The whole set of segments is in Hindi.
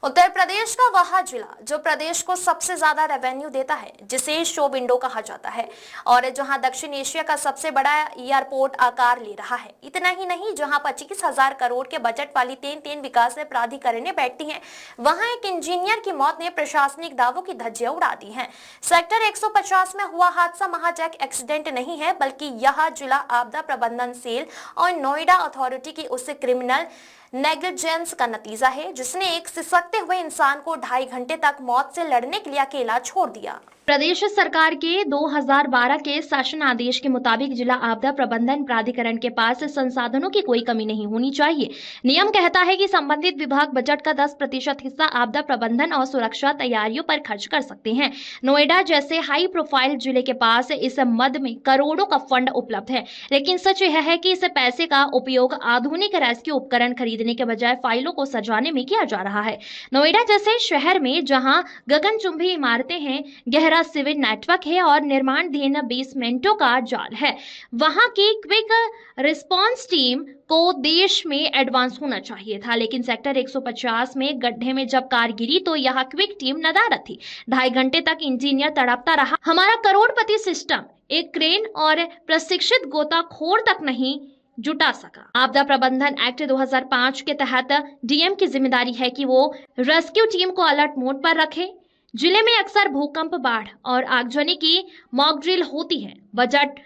उत्तर प्रदेश का वह जिला जो प्रदेश को सबसे ज्यादा रेवेन्यू देता है, जिसे शो विंडो कहा जाता है, और जहां दक्षिण एशिया का सबसे बड़ा एयरपोर्ट आकार ले रहा है। इतना ही नहीं, जहां 25,000 करोड़ के बजट वाली तीन विकास प्राधिकरणें बैठती हैं, वहां एक इंजीनियर की मौत ने प्रशासनिक दावों की धज्जियां उड़ा दी हैं। सेक्टर 150 में हुआ हादसा महज एक एक्सीडेंट नहीं है, बल्कि यह जिला आपदा प्रबंधन सेल और नोएडा अथॉरिटी की उस क्रिमिनल नेग्लिजेंस का नतीजा है जिसने एक सिसकते हुए इंसान को 2.5 घंटे तक मौत से लड़ने के लिए अकेला छोड़ दिया। प्रदेश सरकार के 2012 के शासन आदेश के मुताबिक जिला आपदा प्रबंधन प्राधिकरण के पास संसाधनों की कोई कमी नहीं होनी चाहिए। नियम कहता है कि संबंधित विभाग बजट का 10% हिस्सा आपदा प्रबंधन और सुरक्षा तैयारियों पर खर्च कर सकते हैं। नोएडा जैसे हाई प्रोफाइल जिले के पास इस मद में करोड़ों का फंड उपलब्ध है, लेकिन सच यह है कि इस पैसे का उपयोग आधुनिक रेस्क्यू उपकरण खरीदने के बजाय फाइलों को सजाने में किया जा रहा है। नोएडा जैसे शहर में जहाँ गगनचुंबी इमारतें हैं, गहरा सिविल नेटवर्क है और निर्माणाधीन बेसमेंटों का जाल है, वहां की क्विक रिस्पांस टीम को देश में एडवांस होना चाहिए था। लेकिन सेक्टर 150 में गड्ढे में जब कार गिरी तो यह क्विक टीम नदारद थी। 2.5 घंटे तक इंजीनियर तड़पता रहा। हमारा करोड़पति सिस्टम एक क्रेन और प्रशिक्षित गोताखोर तक नहीं जुटा सका। आपदा प्रबंधन एक्ट 2005 के तहत डीएम की जिम्मेदारी है कि वो रेस्क्यू टीम को अलर्ट मोड पर रखे। जिले में अक्सर भूकंप, बाढ़ और आगजनी की मॉक ड्रिल होती है। बजट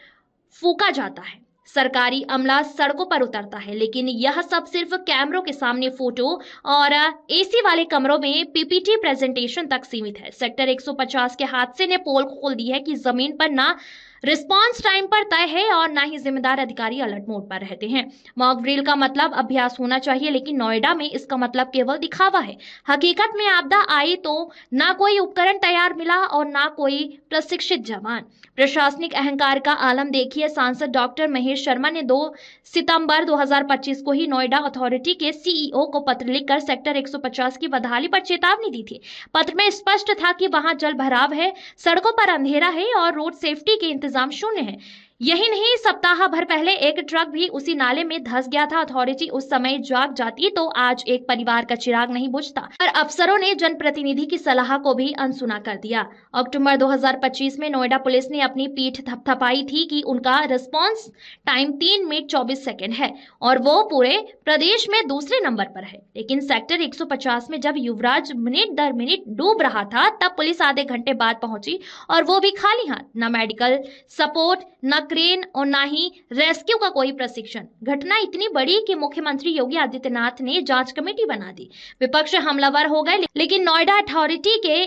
फूका जाता है, सरकारी अमला सड़कों पर उतरता है, लेकिन यह सब सिर्फ कैमरों के सामने फोटो और एसी वाले कमरों में पीपीटी प्रेजेंटेशन तक सीमित है। सेक्टर 150 के हादसे ने पोल खोल दी है कि जमीन पर ना रिस्पांस टाइम पर तय है और ना ही जिम्मेदार अधिकारी अलर्ट मोड पर रहते हैं। मॉक ड्रिल का मतलब अभ्यास होना चाहिए, लेकिन नोएडा में इसका मतलब केवल दिखावा है। हकीकत में आपदा आई तो ना कोई उपकरण तैयार मिला और ना कोई प्रशिक्षित जवान। प्रशासनिक अहंकार का आलम देखिए। सांसद डॉक्टर महेश शर्मा ने 2 सितंबर 2025 को ही नोएडा अथॉरिटी के सीईओ को पत्र लिखकर सेक्टर 150 की बदहाली पर चेतावनी दी थी। पत्र में स्पष्ट था कि वहां जल भराव है, सड़कों पर अंधेरा है और रोड सेफ्टी के इंतजाम शून्य है। यही नहीं, सप्ताह भर पहले एक ट्रक भी उसी नाले में धंस गया था। अथॉरिटी उस समय जाग जाती तो आज एक परिवार का चिराग नहीं बुझता। पर अफसरों ने जनप्रतिनिधि की सलाह को भी अनसुना कर दिया। अक्टूबर 2025 में नोएडा पुलिस ने अपनी पीठ थपथपाई थी कि उनका रिस्पांस टाइम 3 मिनट 24 सेकंड है और वो पूरे प्रदेश में दूसरे नंबर पर है। लेकिन सेक्टर 150 में जब युवराज मिनट दर मिनट डूब रहा था, तब पुलिस आधे घंटे बाद पहुंची और वो भी खाली हाथ। न मेडिकल सपोर्ट, न क्रेन और ना ही रेस्क्यू का कोई प्रशिक्षण। घटना इतनी बड़ी कि मुख्यमंत्री योगी आदित्यनाथ ने जांच कमेटी बना दी। विपक्ष हमलावर हो गए, लेकिन नोएडा अथॉरिटी के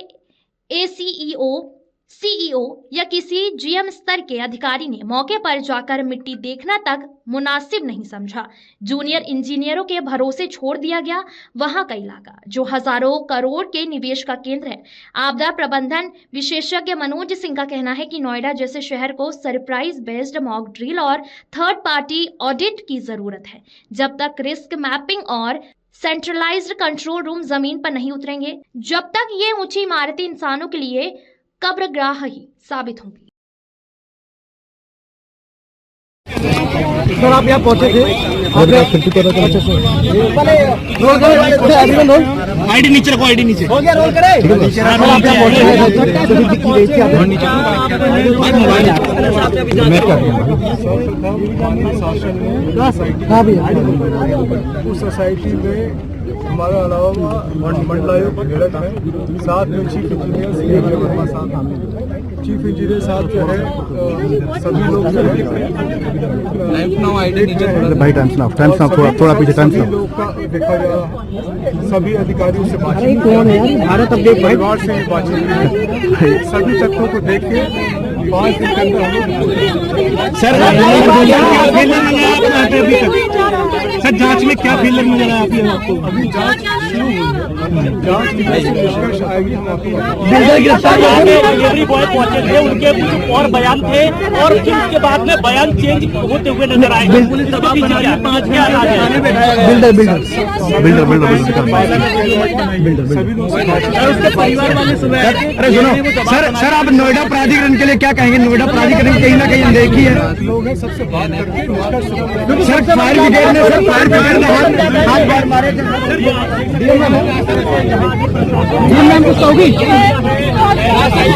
सीईओ या किसी जीएम स्तर के अधिकारी ने मौके पर जाकर मिट्टी देखना तक मुनासिब नहीं समझा। जूनियर इंजीनियरों के भरोसे छोड़ दिया गया वहां का इलाका जो हजारों करोड़ के निवेश का केंद्र है। आपदा प्रबंधन विशेषज्ञ मनोज सिंह का कहना है कि नोएडा जैसे शहर को सरप्राइज बेस्ड मॉक ड्रिल और थर्ड पार्टी ऑडिट की जरूरत है। जब तक रिस्क मैपिंग और सेंट्रलाइज्ड कंट्रोल रूम जमीन पर नहीं उतरेंगे, जब तक ये ऊंची इमारतें इंसानों के लिए कब्रगाह ही साबित होंगी। सर, आप यहाँ पहुंचे थे, आईडी नीचे रखो, आईडी नीचे हो गया, रोल करे। आप यहाँ पहुंचे उस सोसाइटी में हमारा अलावा मंडलायुक्त भेड़त है, साथ में चीफ इंजीनियर साथ आते। चीफ इंजीनियर साहब जो है सभी लोग जो है भाई टाइम्स थोड़ा पीछे टाइम्स लोग का देखा जा रहा है। सभी अधिकारियों से बातचीत, भारत अपडेट भाई परिवार से भी बातचीत, सभी तथ्यों को देख के 5 दिन के अंदर सर जांच में क्या फेलियर नजर आया आपको? अभी जांच शुरू हुई है। जांच की निष्कर्ष आएगी। डिलीवरी बॉय पहुंचे थे, उनके कुछ और बयान थे और फिर उसके बाद में बयान चेंज होते हुए नजर आए। पुलिस दबाव बना रही है, 5 के उसके परिवार वाले सुबह। अरे सुनो सर, आप नोएडा प्राधिकरण के लिए क्या कहेंगे? नोएडा प्राधिकरण कहीं ना कहीं अनदेखी है। लोग हैं, सबसे बात करके सर फायर ब्रिगेड ने हाथ मारे थे। नाम कुछ होगी।